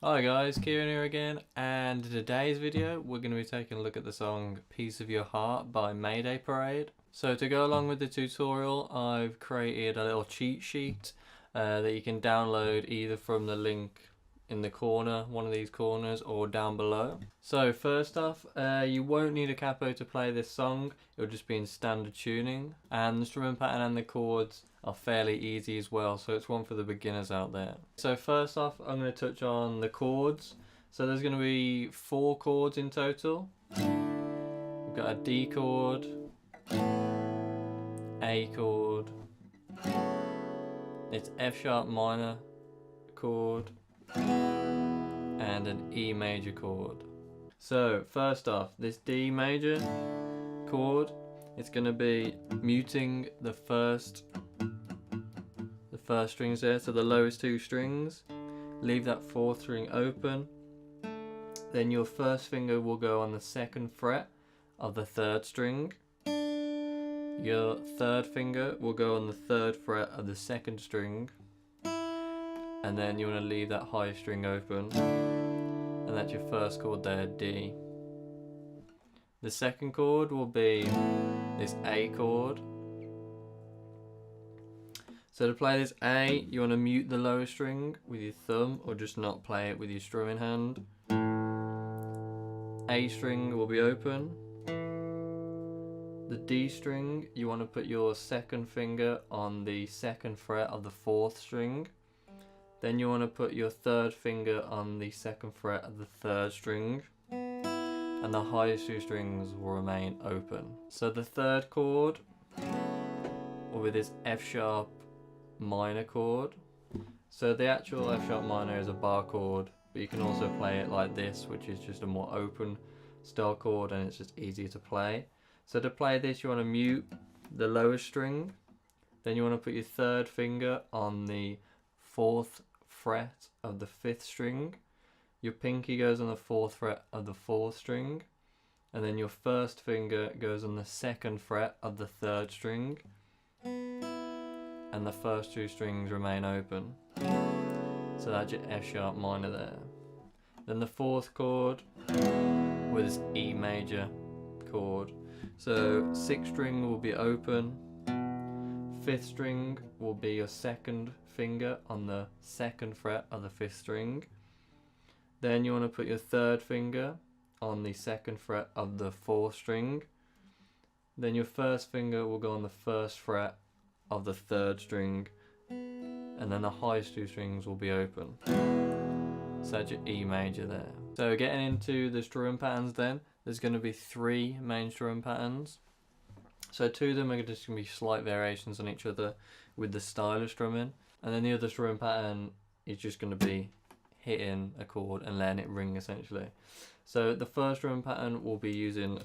Hi guys, Kieran here again, and in today's video we're going to be taking a look at the song Piece of Your Heart by Mayday Parade. So to go along with the tutorial, I've created a little cheat sheet that you can download either from the link in the corner, one of these corners, or down below. So first off, you won't need a capo to play this song, it'll just be in standard tuning, and the strumming pattern and the chords are fairly easy as well, so it's one for the beginners out there. So first off, I'm going to touch on the chords. So there's going to be 4 chords in total. We've got a D chord, A chord, it's F sharp minor chord, and an E major chord. So first off, this D major chord, it's going to be muting the first strings there, so the lowest 2 strings. Leave that 4th string open. Then your first finger will go on the 2nd fret of the 3rd string. Your 3rd finger will go on the 3rd fret of the 2nd string. And then you want to leave that high string open. And that's your first chord there, D. The second chord will be this A chord. So to play this A, you want to mute the lower string with your thumb, or just not play it with your strumming hand. A string will be open. The D string, you want to put your 2nd finger on the 2nd fret of the 4th string. Then you want to put your 3rd finger on the 2nd fret of the 3rd string. And the highest 2 strings will remain open. So the 3rd chord will be this F sharp minor chord. So the actual F sharp minor is a bar chord, but you can also play it like this, which is just a more open style chord, and it's just easier to play. So to play this, you want to mute the lowest string. Then you want to put your 3rd finger on the 4th fret of the 5th string. Your pinky goes on the 4th fret of the 4th string, and then your first finger goes on the 2nd fret of the 3rd string, and the first 2 strings remain open. So that's your F sharp minor there. Then the 4th chord with this E major chord. So 6th string will be open, 5th string will be your 2nd finger on the 2nd fret of the 5th string. Then you want to put your 3rd finger on the 2nd fret of the 4th string. Then your first finger will go on the 1st fret of the 3rd string, and then the highest 2 strings will be open. So that's your E major there. So getting into the strumming patterns then, there's going to be 3 main strumming patterns. So 2 of them are just going to be slight variations on each other with the style of strumming, and then the other strumming pattern is just going to be hitting a chord and letting it ring essentially. So the first strumming pattern will be using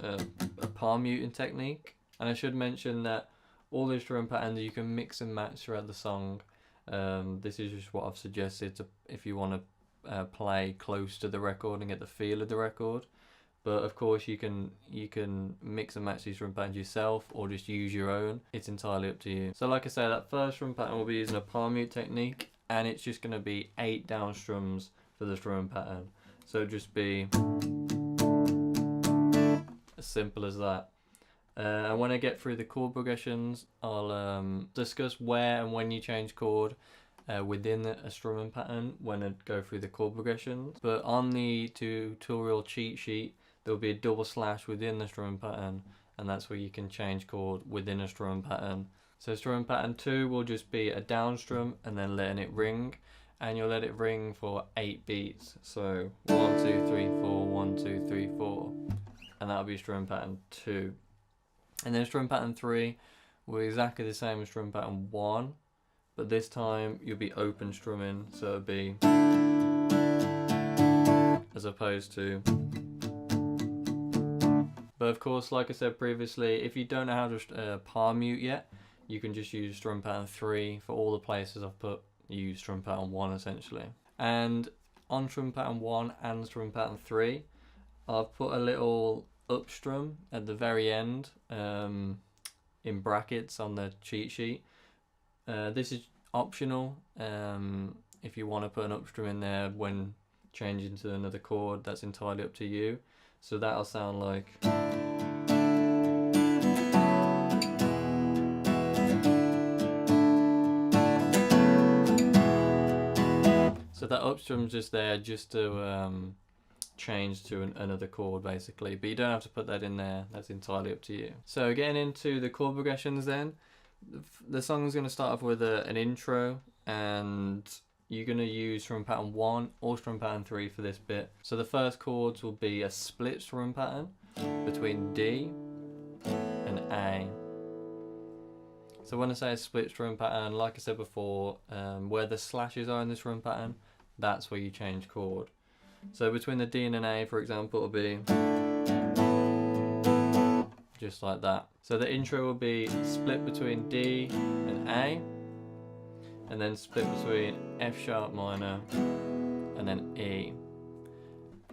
a palm muting technique, and I should mention that all these strumming patterns you can mix and match throughout the song. This is just what I've suggested if you want to play close to the record and get the feel of the record. But of course you can mix and match these drum patterns yourself, or just use your own. It's entirely up to you. So like I say, that first drum pattern will be using a palm mute technique, and it's just going to be 8 down strums for the drum pattern. So just be as simple as that. And when I get through the chord progressions, I'll discuss where and when you change chord within a strumming pattern when I go through the chord progressions. But on the tutorial cheat sheet, there'll be a double slash within the strumming pattern, and that's where you can change chord within a strumming pattern. So strumming pattern 2 will just be a down strum and then letting it ring, and you'll let it ring for 8 beats. So 1, 2, 3, 4, 1, 2, 3, 4, and that'll be strumming pattern 2. And then strumming pattern 3 will be exactly the same as strumming pattern 1, but this time you'll be open strumming, so it'll be as opposed to. But of course, like I said previously, if you don't know how to palm mute yet, you can just use strum pattern 3 for all the places I've put. Use strum pattern 1 essentially. And on strum pattern 1 and strum pattern 3, I've put a little up strum at the very end in brackets on the cheat sheet. This is optional if you want to put an up strum in there when change into another chord, that's entirely up to you. So that'll sound like. So that up strum's just there just to change to another chord basically, but you don't have to put that in there, that's entirely up to you. So getting into the chord progressions then, the song's going to start off with an intro, and you're going to use strum pattern 1 or strum pattern 3 for this bit. So the first chords will be a split strum pattern between D and A. So when I say a split strum pattern, like I said before, where the slashes are in the strum pattern, that's where you change chord. So between the D and an A, for example, it'll be just like that. So the intro will be split between D and A, and then split between F sharp minor and then E.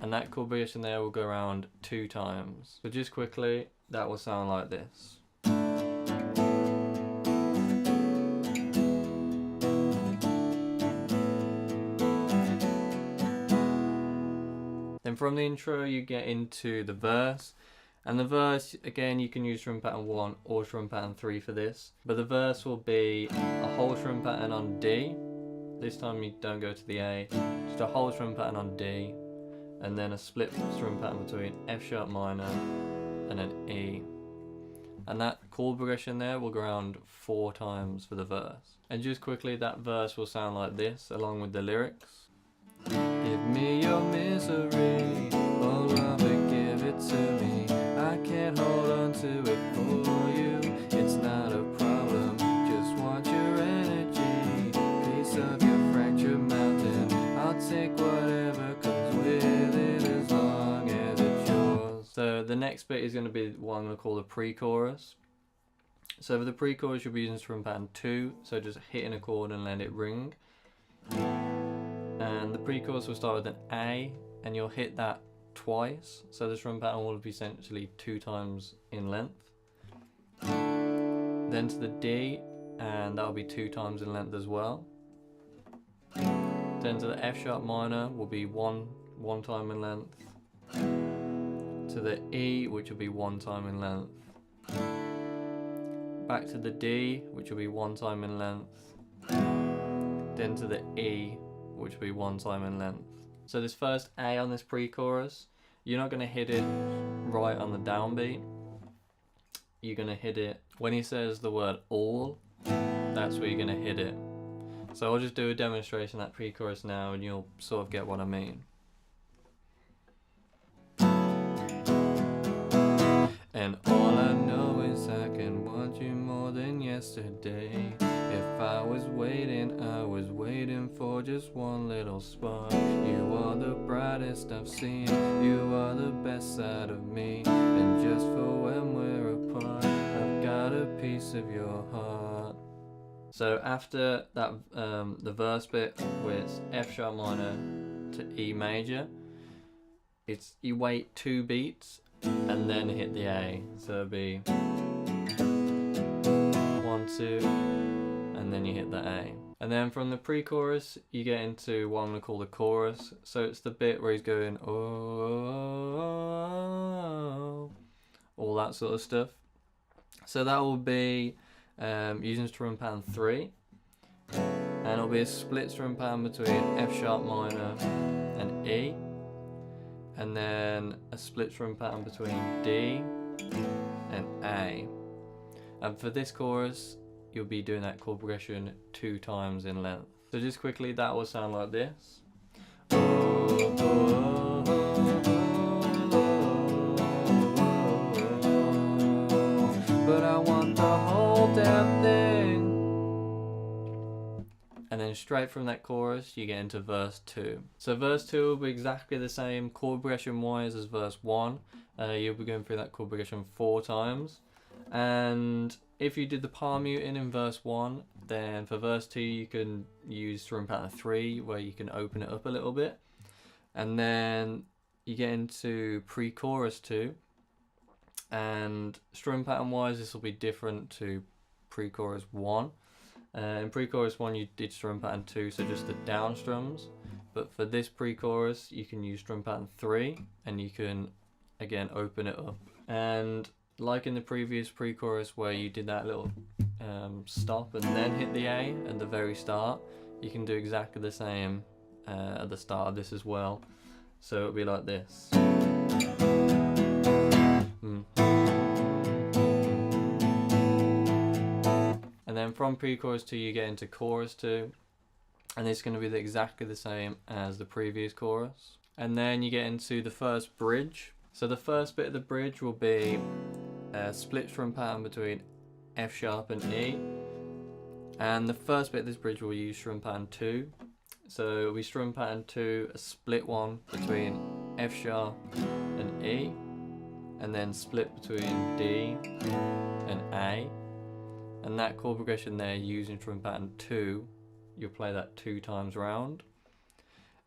And that chord progression there will go around 2 times. So just quickly, that will sound like this. Then from the intro you get into the verse, and the verse again you can use strum pattern 1 or strum pattern 3 for this, but the verse will be a whole strum pattern on D. This time you don't go to the A, just a whole strum pattern on D, and then a split strum pattern between F sharp minor and an E. And that chord progression there will go around 4 times for the verse. And just quickly, that verse will sound like this along with the lyrics. Give me your misery, oh lover, give it to me. I can't hold on to it for you. It's not a problem, just want your energy. Piece of your fractured mountain, I'll take whatever comes with it as long as it's yours. So the next bit is going to be what I'm going to call the pre-chorus. So for the pre-chorus you'll be using strum pattern 2, so just hitting a chord and let it ring. And the pre-chorus will start with an A, and you'll hit that twice, so the strum pattern will be essentially 2 times in length. Then to the D, and that'll be 2 times in length as well. Then to the F sharp minor will be one time in length. To the E, which will be 1 time in length. Back to the D, which will be 1 time in length. Then to the E, which will be 1 time in length. So this first A on this pre-chorus, you're not going to hit it right on the downbeat. You're going to hit it when he says the word all, that's where you're going to hit it. So I'll just do a demonstration of that pre-chorus now and you'll sort of get what I mean. And all I know is I can want you more than yesterday. If I was waiting for just one little spark. You are the brightest I've seen, you are the best side of me. And just for when we're apart, I've got a piece of your heart. So after that, the verse bit with F sharp minor to E major, it's you wait 2 beats and then hit the A. So it'll be 1, 2, and then you hit the A. And then from the pre-chorus, you get into what I'm going to call the chorus. So it's the bit where he's going, oh, all that sort of stuff. So that will be using strum pattern 3. And it'll be a split strum pattern between F sharp minor and E. And then a split strum pattern between D and A. And for this chorus, you'll be doing that chord progression 2 times in length. So just quickly, that will sound like this. But I want the whole damn thing. And then straight from that chorus, you get into verse 2. So verse 2 will be exactly the same chord progression wise as verse 1. You'll be going through that chord progression 4 times. And if you did the palm muting in verse 1, then for verse 2 you can use strum pattern 3 where you can open it up a little bit. And then you get into pre-chorus 2. And strum pattern wise this will be different to pre-chorus 1. In pre-chorus 1 you did strum pattern 2, so just the down strums. but for this pre-chorus you can use strum pattern 3, and you can again open it up. And like in the previous pre-chorus where you did that little stop and then hit the A at the very start, you can do exactly the same at the start of this as well. So it'll be like this. And then from pre-chorus 2 you get into chorus 2, and it's going to be exactly the same as the previous chorus. And then you get into the first bridge. So the first bit of the bridge will be a split strum pattern between F sharp and E, and the first bit of this bridge will use strum pattern 2. So we strum pattern 2, a split one between F sharp and E, and then split between D and A. And that chord progression there using strum pattern 2, you'll play that 2 times round.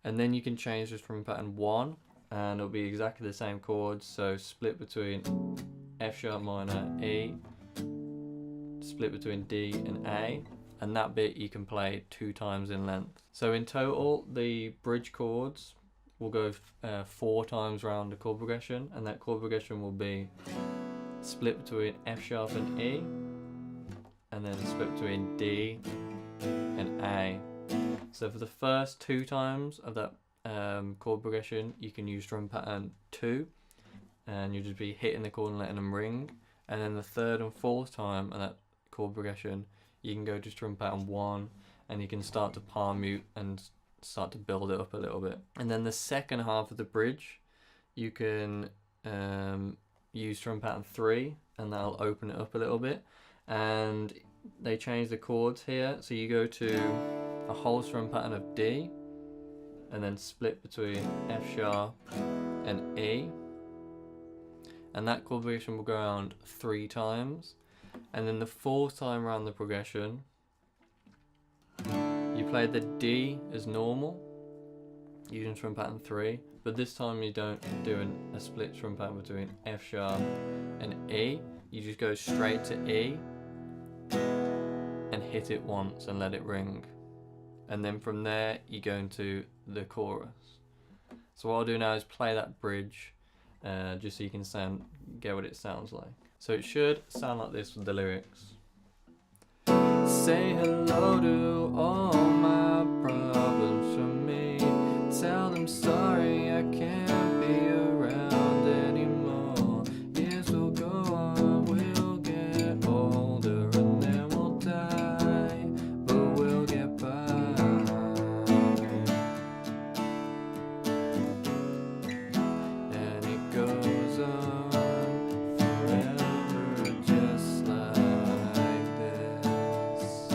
And then you can change the strum pattern 1, and it'll be exactly the same chords. So split between F sharp minor, E, split between D and A, and that bit you can play 2 times in length. So in total the bridge chords will go 4 times round the chord progression, and that chord progression will be split between F sharp and E, and then split between D and A. So for the first 2 times of that chord progression you can use strum pattern 2, and you'll just be hitting the chord and letting them ring. And then the 3rd and 4th time of that chord progression you can go to strum pattern 1, and you can start to palm mute and start to build it up a little bit. And then the second half of the bridge you can use strum pattern 3, and that'll open it up a little bit. And they change the chords here, so you go to a whole strum pattern of D, and then split between F sharp and E, and that chord progression will go around 3 times. And then the 4th time around the progression you play the D as normal using strum pattern 3, but this time you don't do a split strum pattern between F sharp and E. You just go straight to E and hit it once and let it ring, and then from there you go into the chorus. So what I'll do now is play that bridge just so you can get what it sounds like. So it should sound like this with the lyrics. Say hello to all my problems from me. Tell them sorry I can't be around anymore. Years will go on, we'll get older, and then we'll die, but we'll get by. And it goes on forever, just like this.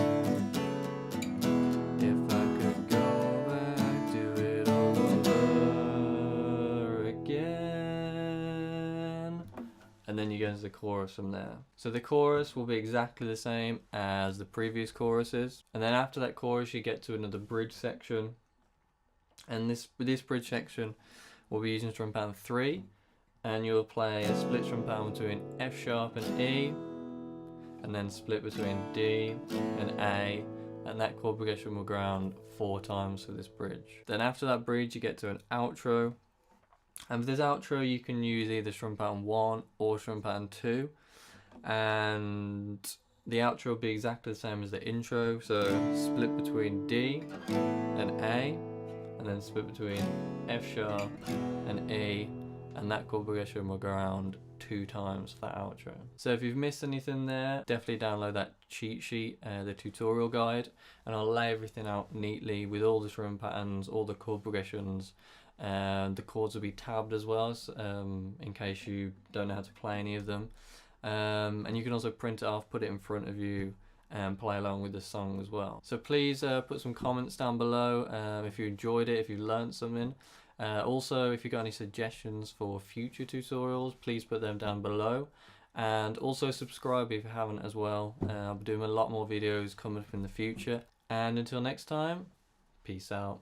If I could go back, do it all over again. And then you go into the chorus from there. So the chorus will be exactly the same as the previous choruses, and then after that chorus you get to another bridge section, and this bridge section will be using strum pattern 3, and you'll play a split strum pattern between F sharp and E, and then split between D and A, and that chord progression will go around 4 times for this bridge. Then after that bridge you get to an outro, and for this outro you can use either strum pattern 1 or strum pattern 2, and the outro will be exactly the same as the intro. So split between D and A, and then split between F sharp and E, and that chord progression will go around 2 times for that outro. So if you've missed anything there, definitely download that cheat sheet, the tutorial guide, and I'll lay everything out neatly with all the strum patterns, all the chord progressions, and the chords will be tabbed as well, in case you don't know how to play any of them. And you can also print it off, put it in front of you, and play along with the song as well. So please put some comments down below if you enjoyed it, if you learned something. Also, if you've got any suggestions for future tutorials, please put them down below. And also subscribe if you haven't as well. I'll be doing a lot more videos coming up in the future. And until next time, peace out.